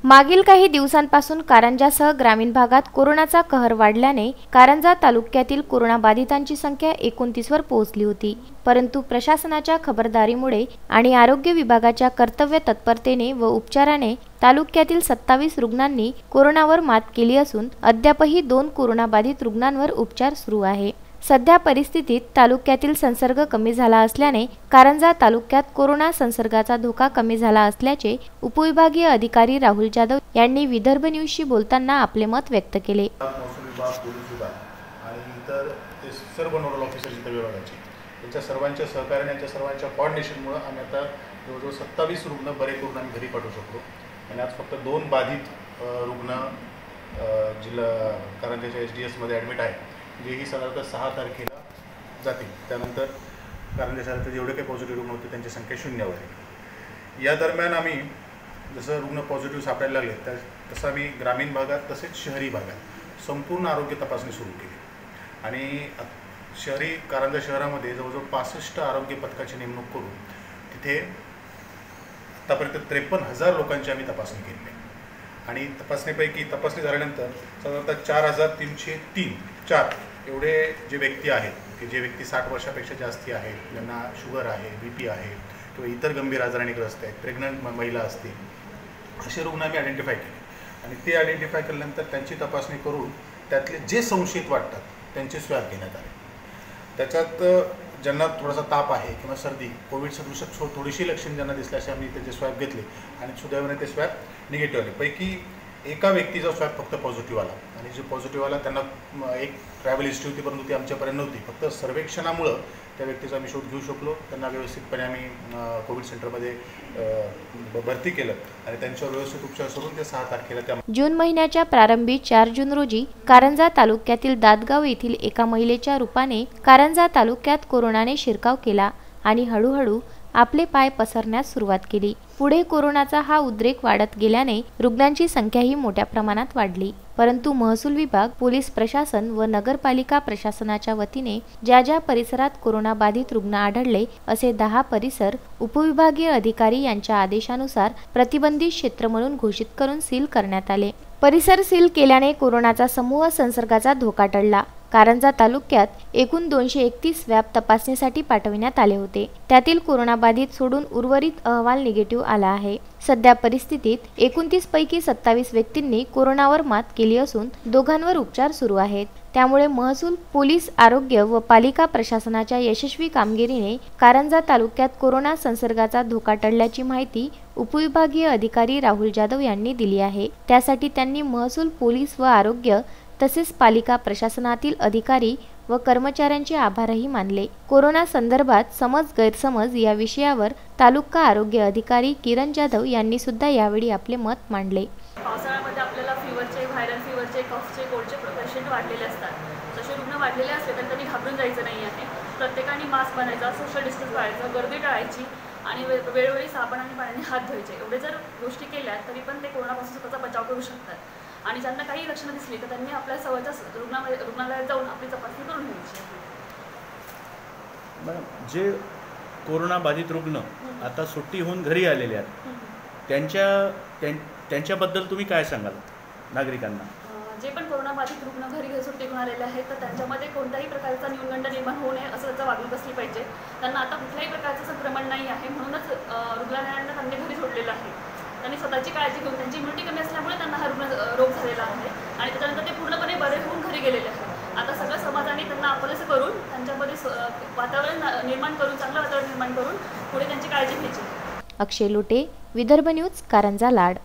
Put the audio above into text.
मागील काही दिवसांपासून कारंजासह ग्रामीण भागात कोरोनाचा कहर वाढल्याने कारंजा तालुक्यातील कोरोनाबाधितांची संख्या 29 वर पोहोचली होती। परंतु प्रशासनाच्या खबरदारीमुळे आणि आरोग्य विभागाच्या कर्तव्य तत्परतेने व उपचाराने तालुक्यातील 27 रुग्णांनी कोरोनावर मात केली असून अद्यापही 2 कोरोनाबाधित रुग्णांवर उपचार सुरू आहे। सध्या परिस्थितीत तालुक्यातील संसर्ग कमी झाला असल्याने कारंजा तालुक्यात कोरोना संसर्गाचा धोका कमी झाला असल्याचे उपविभागीय अधिकारी राहुल जाधव यांनी विदर्भ न्यूजशी बोलताना आपले मत व्यक्त केले। सर्व नोडल ऑफिसर विभागाचे सर्वांच्या सहकार्याने यांच्या सर्वांच्या कोऑर्डिनेशनमुळे आम्ही आता जवळजवळ 27 रुग्ण बरे करून आम्ही घरी पाठवू शकतो। आणि आज फक्त 2 बाधित रुग्ण जिल्हा कारंजाच्या SDS मध्ये ॲडमिट आहे, जे ही साधारणतः 6 तारखेला जातील। त्यानंतर कारंजा शहरात जेवढे काही पॉझिटिव्ह रुग्ण होते त्यांची संख्या 0 वर आहे। या दरम्यान आम्ही जसं रुग्ण पॉझिटिव्ह सापडायला लागले तसं आम्ही ग्रामीण भागात तसेच शहरी भागात संपूर्ण आरोग्य तपासणी सुरू केली आणि शहरी कारंजा शहरामध्ये जवळजवळ 65 आरोग्य पथकाची नेमणूक करून तिथे आतापर्यंत 53,000 लोकांची आम्ही तपासणी केली आहे। आणि तपासणी झाल्यानंतर साधारणतः 4,304 एवढे जे व्यक्ती आहेत की जे व्यक्ती 60 वर्षापेक्षा जास्ती आहेत, ज्यांना शुगर आहे, BP आहे किंवा इतर गंभीर आजाराने ग्रस्त आहेत, प्रेग्नंट महिला असतील, असे रुग्ण आम्ही आयडेंटिफाय केले। आणि ते आयडेंटिफाय केल्यानंतर त्यांची तपासणी करून त्यातले जे संशयित वाटतात त्यांचे स्वॅब घेण्यात आले। त्याच्यात ज्यांना थोडासा ताप आहे किंवा सर्दी, कोविड सदृश थोडीशी लक्षणे ज्यांना दिसले असे आम्ही त्याचे स्वॅब घेतले आणि सुदैवाने ते स्वॅब निगेटिव्ह आले। पैकी एका व्यक्तीचा स्वॅब फक्त पॉझिटिव्ह आला आणि जे पॉझिटिव्ह आला त्यांना एक ट्रॅव्हल हिस्ट्री होती, परंतु ती आमच्यापर्यंत नव्हती। फक्त सर्वेक्षणामुळं त्या व्यक्तीचा आम्ही शोध घेऊ शकलो, त्यांना व्यवस्थितपणे आम्ही कोविड सेंटरमध्ये भरती केलं आणि त्यांच्यावर व्यवस्थित उपचार करून ते 6 तारखेला त्या जून महिन्याच्या प्रारंभी 4 जून रोजी कारंजा तालुक्यातील दादगाव येथील एका महिलेच्या रूपाने कारंजा तालुक्यात कोरोनाने शिरकाव केला आणि हळूहळू आपले पाय पसरण्यास सुरुवात केली। पुढे कोरोनाचा हा उद्रेक वाढत गेल्याने रुग्णांची संख्याही मोठ्या प्रमाणात वाढली। परंतु महसूल विभाग, पोलीस प्रशासन व नगरपालिका प्रशासनाच्या वतीने ज्या ज्या परिसरात कोरोना बाधित रुग्ण आढळले असे 10 परिसर उपविभागीय अधिकारी यांच्या आदेशानुसार प्रतिबंधित क्षेत्र म्हणून घोषित करून सील करण्यात आले। परिसर सील केल्याने कोरोनाचा समूह संसर्गाचा धोका टळला। कारंजा तालुक्यात एकूण 231 स्वॅब तपासणीसाठी पाठविण्यात आले होते। त्यातील कोरोनाबाधित सोडून उर्वरित अहवाल निगेटिव्ह आला आहे। सध्या परिस्थितीत 29 पैकी 27 व्यक्तींनी कोरोनावर मात केली असून दोघांवर उपचार सुरू आहेत। त्यामुळे महसूल, पोलीस, आरोग्य व पालिका प्रशासनाच्या यशस्वी कामगिरीने कारंजा तालुक्यात कोरोना संसर्गाचा धोका टळल्याची माहिती उपविभागीय अधिकारी राहुल जाधव यांनी दिली आहे। त्यासाठी त्यांनी महसूल, पोलीस व आरोग्य तसेच पालिका प्रशासनातील अधिकारी व कर्मचाऱ्यांचे आभारही मानले। कोरोना संदर्भात समज गैरसमज या विषयावर तालुका आरोग्य अधिकारी किरण जाधव यांनी सुद्धा यावेळी आपले मत मांडले। पावसाळ्यामध्ये आपल्याला फीवरचे, व्हायरल फीवरचे, कफचे, कोल्डचे पेशंट वाढलेले असतात। तसे रुग्ण वाढलेले असले तर त्यांनी घाबरून जायचं नाही आहे। प्रत्येकाने मास्क बांधायचा, सोशल डिस्टन्स पाळायचं, गर्दी टाळायची आणि वेळोवेळी साबण आणि पाण्याने हात धुवायचे। एवढे जर गोष्टी केल्या तरी पण ते कोरोनापासून स्वतःचा बचाव करू शकतात। आणि ज्यांना काही लक्षणं दिसली तर त्यांनी आपल्या सवयच्या रुग्णालयात जाऊन आपली तपासणी करून घ्यायची। जे कोरोना बाधित रुग्ण आता सुट्टी होऊन घरी आलेले आहेत त्यांच्याबद्दल तुम्ही काय सांगाल नागरिकांना? जे पण कोरोना बाधित रुग्ण घरी सुट्टी घेऊन आलेले आहेत तर त्यांच्यामध्ये कोणत्याही प्रकारचा न्यूनगंड निर्माण होऊ नये असं त्याचं वागणूक असली पाहिजे। त्यांना आता कुठल्याही प्रकारचं संक्रमण नाही आहे, म्हणूनच रुग्णालयांना त्यांनी घरी सोडलेलं आहे। त्यांनी स्वतःची काळजी घेऊन, त्यांची इम्युनिटी कमी असल्यामुळे त्यांना हा रोग झालेला आहे आणि त्याच्यानंतर ते पूर्णपणे बरे होऊन घरी गेलेले आहेत। आता सगळं समाजाने त्यांना आपलंसं करून त्यांच्यामध्ये वातावरण निर्माण करून, चांगलं वातावरण निर्माण करून पुढे त्यांची काळजी घ्यायची। अक्षय लोटे, विदर्भ न्यूज, कारंजा लाड।